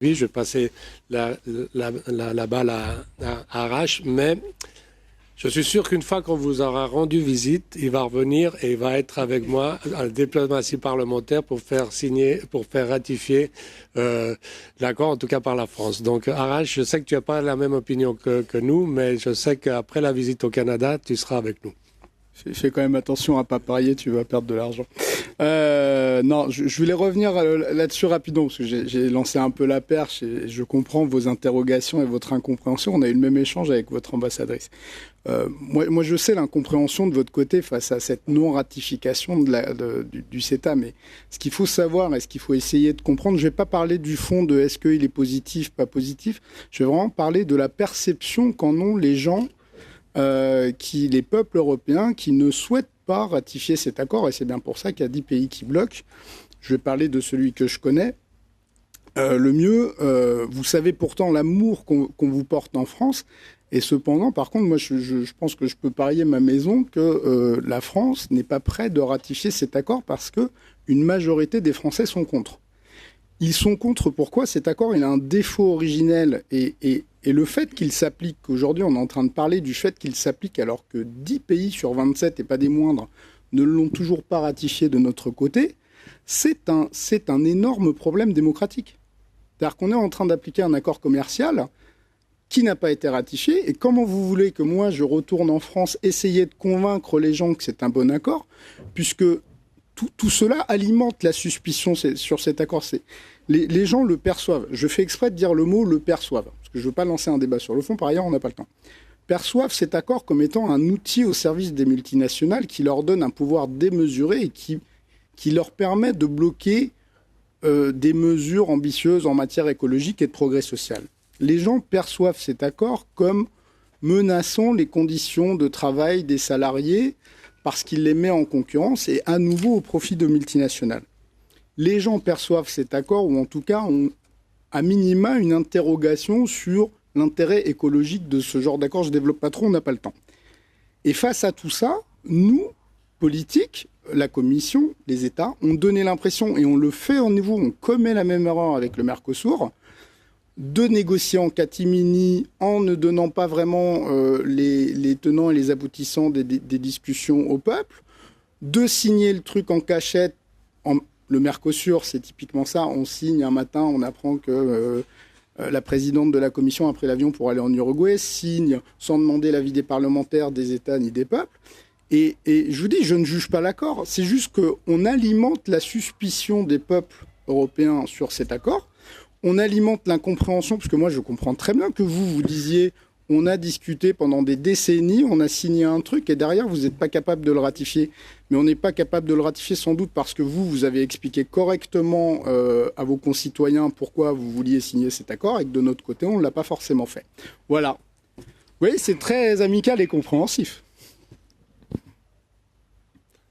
Oui, je vais passer la balle à Arash, mais je suis sûr qu'une fois qu'on vous aura rendu visite, il va revenir et il va être avec moi à la diplomatie parlementaire pour faire signer, pour faire ratifier l'accord, en tout cas par la France. Donc, Arash, je sais que tu n'as pas la même opinion que nous, mais je sais qu'après la visite au Canada, tu seras avec nous. Fais quand même attention à pas parier, tu vas perdre de l'argent. Non, je voulais revenir là-dessus rapidement, parce que j'ai lancé un peu la perche et je comprends vos interrogations et votre incompréhension. On a eu le même échange avec votre ambassadrice. Moi, je sais l'incompréhension de votre côté face à cette non-ratification du CETA, mais ce qu'il faut savoir et ce qu'il faut essayer de comprendre, je ne vais pas parler du fond de est-ce qu'il est positif, pas positif, je vais vraiment parler de la perception qu'en ont les gens, les peuples européens qui ne souhaitent pas ratifier cet accord, et c'est bien pour ça qu'il y a 10 pays qui bloquent. Je vais parler de celui que je connais le mieux. Vous savez pourtant l'amour qu'on vous porte en France, et cependant, par contre, moi je pense que je peux parier ma maison que la France n'est pas prête de ratifier cet accord parce que une majorité des Français sont contre. Ils sont contre pourquoi cet accord il a un défaut originel et le fait qu'il s'applique, aujourd'hui on est en train de parler du fait qu'il s'applique alors que 10 pays sur 27 et pas des moindres ne l'ont toujours pas ratifié de notre côté, c'est un énorme problème démocratique. C'est-à-dire qu'on est en train d'appliquer un accord commercial qui n'a pas été ratifié et comment vous voulez que moi je retourne en France essayer de convaincre les gens que c'est un bon accord puisque tout cela alimente la suspicion sur cet accord. Les gens le perçoivent. Je fais exprès de dire le mot « le perçoivent », parce que je ne veux pas lancer un débat sur le fond. Par ailleurs, on n'a pas le temps. Perçoivent cet accord comme étant un outil au service des multinationales qui leur donne un pouvoir démesuré et qui leur permet de bloquer des mesures ambitieuses en matière écologique et de progrès social. Les gens perçoivent cet accord comme menaçant les conditions de travail des salariés parce qu'il les met en concurrence et à nouveau au profit de multinationales. Les gens perçoivent cet accord, ou en tout cas ont à minima une interrogation sur l'intérêt écologique de ce genre d'accord. Je ne développe pas trop, on n'a pas le temps. Et face à tout ça, nous, politiques, la Commission, les États, ont donné l'impression, et on le fait en niveau, on commet la même erreur avec le Mercosur, de négocier en catimini en ne donnant pas vraiment les tenants et les aboutissants des discussions au peuple, de signer le truc en cachette. Le Mercosur, c'est typiquement ça. On signe un matin, on apprend que la présidente de la Commission a pris l'avion pour aller en Uruguay, signe sans demander l'avis des parlementaires, des États ni des peuples. Et je vous dis, je ne juge pas l'accord. C'est juste qu'on alimente la suspicion des peuples européens sur cet accord. On alimente l'incompréhension, parce que moi, je comprends très bien que vous disiez on a discuté pendant des décennies, on a signé un truc, et derrière, vous n'êtes pas capable de le ratifier. Mais on n'est pas capable de le ratifier sans doute parce que vous avez expliqué correctement à vos concitoyens pourquoi vous vouliez signer cet accord, et que de notre côté, on ne l'a pas forcément fait. Voilà. Vous voyez, c'est très amical et compréhensif.